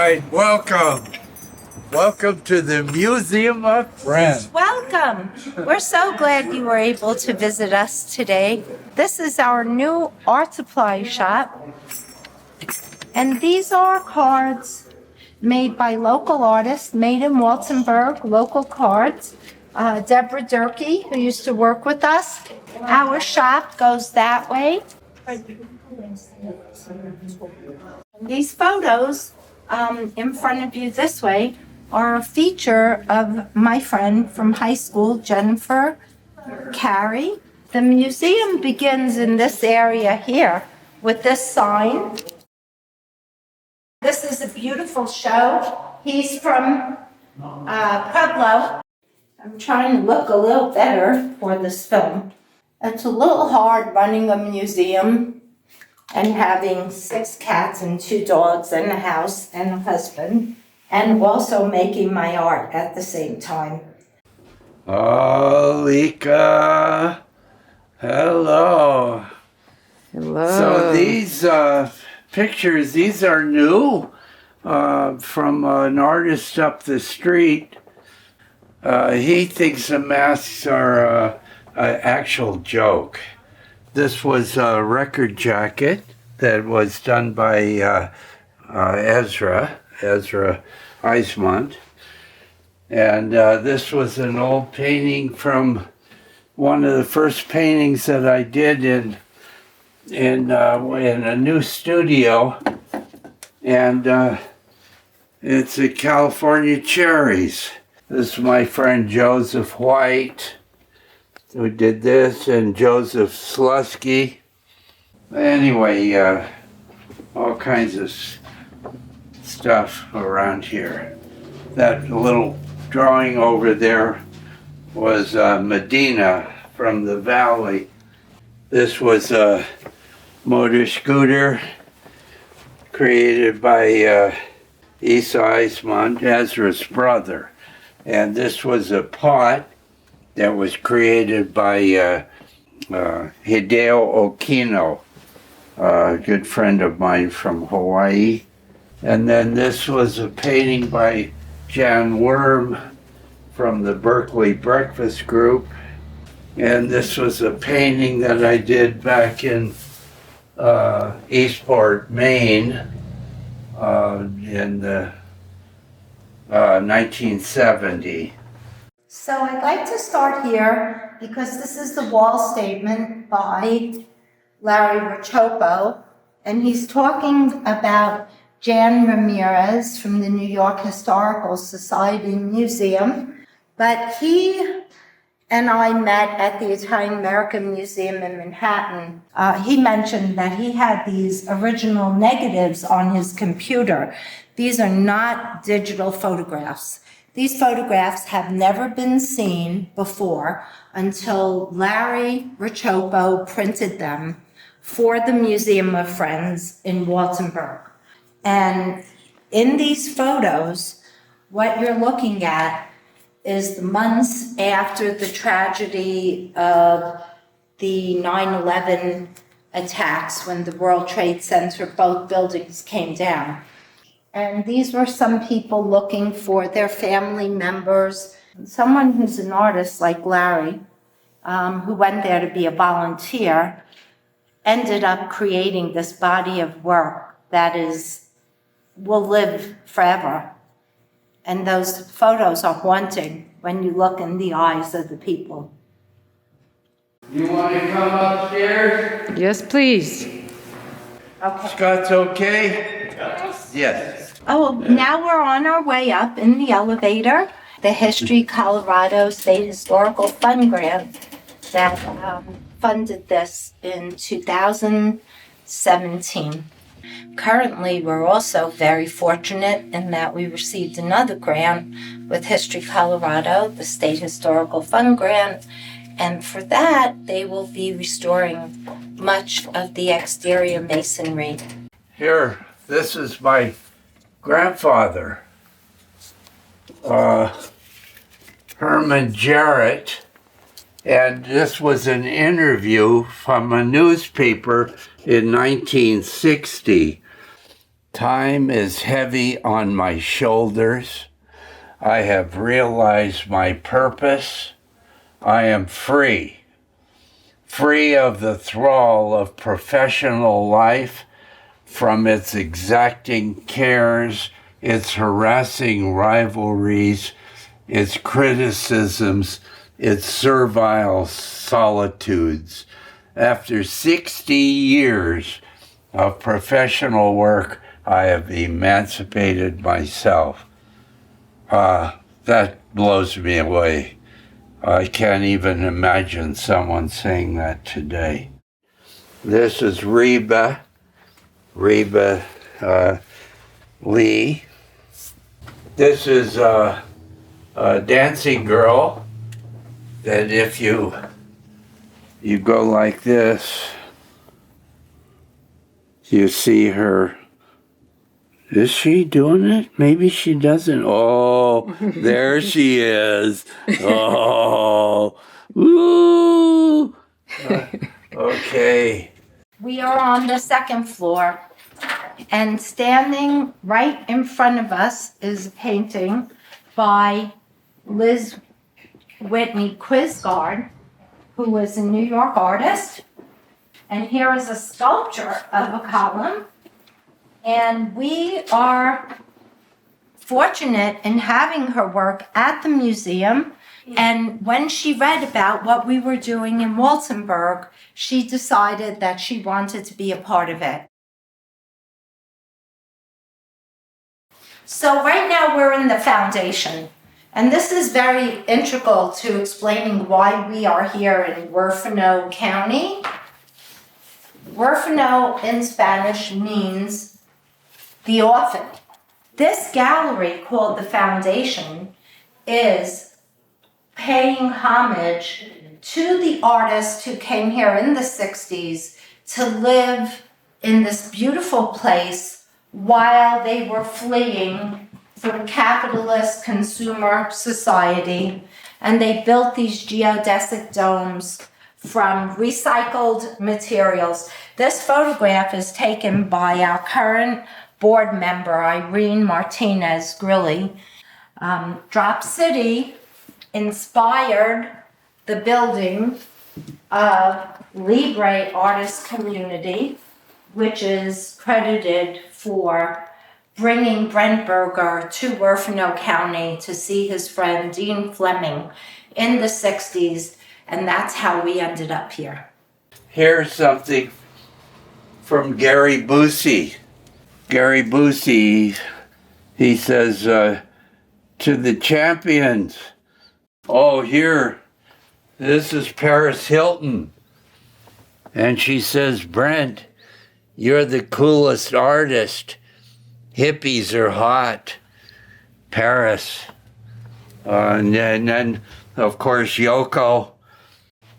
right, welcome. Welcome to the Museum of Brendt. Welcome. We're so glad you were able to visit us today. This is our new art supply shop. And these are cards made by local artists, made in Waltenburg, local cards. Deborah Durkee, who used to work with us. Our shop goes that way. These photos in front of you this way are a feature of my friend from high school, Jennifer Carey. The museum begins in this area here with this sign. This is a beautiful show. He's from Pueblo. I'm trying to look a little better for this film. It's a little hard running a museum and having 6 cats and 2 dogs and a house and a husband, and also making my art at the same time. Oh, Lika. Hello. Hello. So these pictures, these are new from an artist up the street. He thinks the masks are an actual joke. This was a record jacket that was done by Ezra Eismont. And this was an old painting from one of the first paintings that I did in a new studio. And it's the California cherries. This is my friend Joseph White, who did this, and Joseph Slusky. Anyway, all kinds of stuff around here. That little drawing over there was Medina from the Valley. This was a motor scooter created by Isa Eismont, Ezra's brother. And this was a pot that was created by Hideo Okino, a good friend of mine from Hawaii. And then this was a painting by Jan Worm from the Berkeley Breakfast Group. And this was a painting that I did back in Eastport, Maine in the 1970. So I'd like to start here because this is the wall statement by Larry Rachopo, and he's talking about Jan Ramirez from the New York Historical Society Museum. But he and I met at the Italian American Museum in Manhattan. He mentioned that he had these original negatives on his computer. These are not digital photographs. These photographs have never been seen before until Larry Rachopo printed them for the Museum of Friends in Waltenburg. And in these photos, what you're looking at is the months after the tragedy of the 9/11 attacks when the World Trade Center, both buildings came down. And these were some people looking for their family members. Someone who's an artist like Larry, who went there to be a volunteer, ended up creating this body of work that will live forever. And those photos are haunting when you look in the eyes of the people. You want to come upstairs? Yes, please. Okay. Scott's okay? Yes. Oh, now we're on our way up in the elevator. The History Colorado State Historical Fund grant that funded this in 2017. Currently, we're also very fortunate in that we received another grant with History Colorado, the State Historical Fund grant, and for that, they will be restoring much of the exterior masonry. Here, this is my grandfather, Herman Jarrett, and this was an interview from a newspaper in 1960. Time is heavy on my shoulders. I have realized my purpose. I am free. Free of the thrall of professional life, from its exacting cares, its harassing rivalries, its criticisms, its servile solitudes. After 60 years of professional work, I have emancipated myself. That blows me away. I can't even imagine someone saying that today. This is Reba Lee. This is a dancing girl that if you go like this, you see her. Is she doing it? Maybe she doesn't. Oh, there she is. Oh, woo. Okay. We are on the second floor, and standing right in front of us is a painting by Liz Whitney Quisgard, who was a New York artist. And here is a sculpture of a column. And we are fortunate in having her work at the museum. And when she read about what we were doing in Walsenburg, she decided that she wanted to be a part of it. So right now we're in the foundation. And this is very integral to explaining why we are here in Huerfano County. Huerfano in Spanish means the orphan. This gallery, called the Foundation, is paying homage to the artists who came here in the 60s to live in this beautiful place while they were fleeing from capitalist consumer society. And they built these geodesic domes from recycled materials. This photograph is taken by our current board member, Irene Martinez Grilli. Drop City inspired the building of Libre Artist Community, which is credited for bringing Brent Berger to Huerfano County to see his friend Dean Fleming in the 60s, and that's how we ended up here. Here's something from Gary Busey. Gary Busey, he says, to the champions, oh, here, this is Paris Hilton. And she says, Brent, you're the coolest artist. Hippies are hot. Paris. And then, of course, Yoko.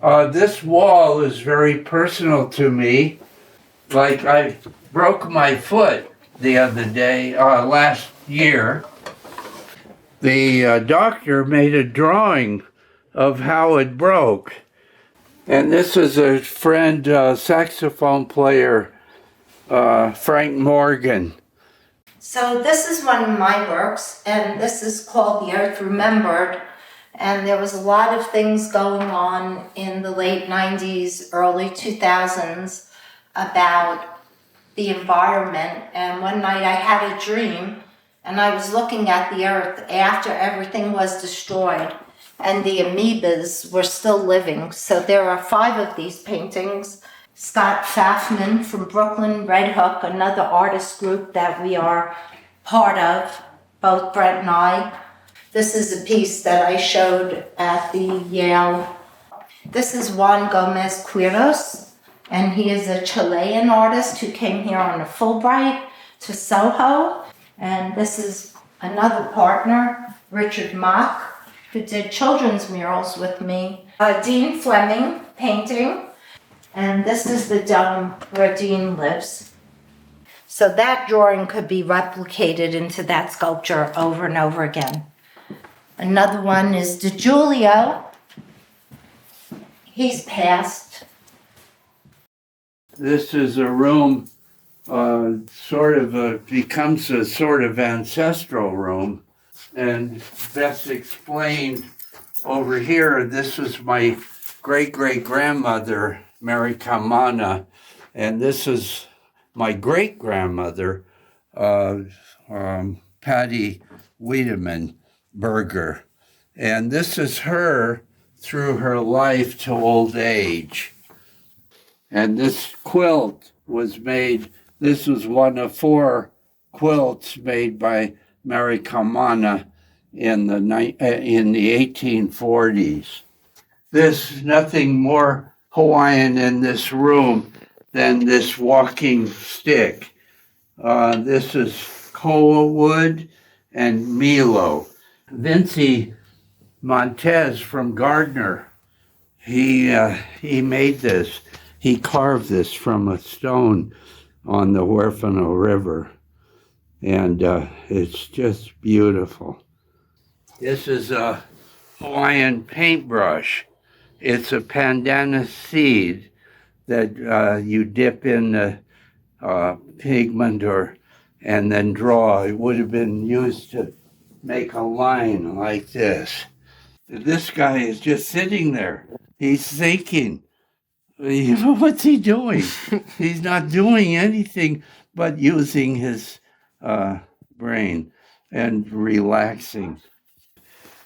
This wall is very personal to me. Like, I broke my foot the other day, last year. The doctor made a drawing of how it broke. And this is a friend, saxophone player, Frank Morgan. So this is one of my works, and this is called The Earth Remembered. And there was a lot of things going on in the late 90s, early 2000s about the environment. And one night I had a dream, and I was looking at the earth after everything was destroyed, and the amoebas were still living. So there are 5 of these paintings. Scott Pfaffman from Brooklyn, Red Hook, another artist group that we are part of, both Brent and I. This is a piece that I showed at the Yale. This is Juan Gomez Quiros, and he is a Chilean artist who came here on a Fulbright to Soho. And this is another partner, Richard Mock, who did children's murals with me. Dean Fleming painting, and this is the dome where Dean lives. So that drawing could be replicated into that sculpture over and over again. Another one is DiGiulio. He's passed. This is a room becomes a sort of ancestral room. And best explained over here, this is my great-great-grandmother, Mary Kamana, and this is my great-grandmother, Patty Wiedemann Berger. And this is her through her life to old age. And this quilt was made, this was one of 4 quilts made by Mary Kamana in the 1840s. There's nothing more Hawaiian in this room than this walking stick. This is koa wood and Milo. Vinci Montez from Gardner, he made this. He carved this from a stone on the Huerfano River, and it's just beautiful. This is a Hawaiian paintbrush. It's a pandana seed that you dip in the pigment and then draw. It would have been used to make a line like this. This guy is just sitting there. He's thinking. You know, what's he doing? He's not doing anything but using his brain and relaxing.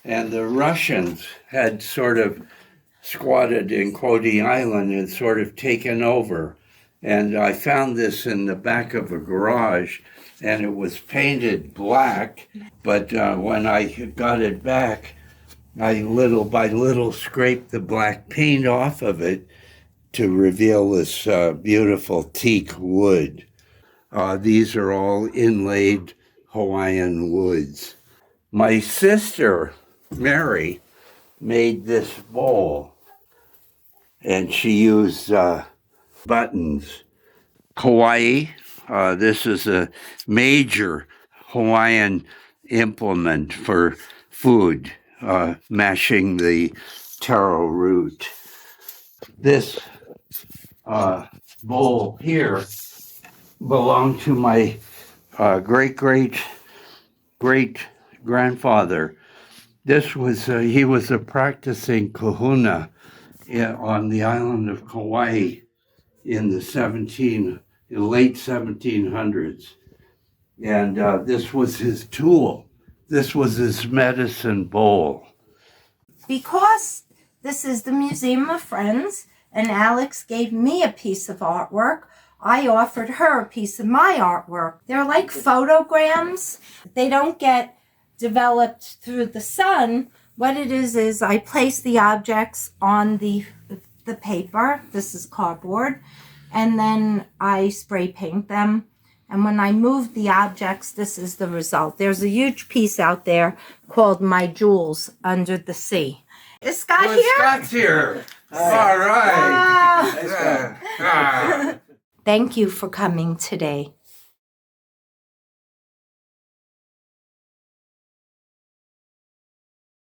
And the Russians had sort of squatted in Quoddy Island and sort of taken over. And I found this in the back of a garage, and it was painted black. But when I got it back, I little by little scraped the black paint off of it to reveal this beautiful teak wood. These are all inlaid Hawaiian woods. My sister, Mary, made this bowl, and she used buttons. Hawaii, this is a major Hawaiian implement for food, mashing the taro root. This bowl here belonged to my great-great-great-grandfather. This was, he was a practicing kahuna on the island of Kauai in the late 1700s. And this was his tool. This was his medicine bowl. Because this is the Museum of Friends, and Alex gave me a piece of artwork, I offered her a piece of my artwork. They're like photograms. They don't get developed through the sun. What it is I place the objects on the paper. This is cardboard. And then I spray paint them. And when I move the objects, this is the result. There's a huge piece out there called My Jewels Under the Sea. Is Scott here? Scott's here. All right. Thank you for coming today.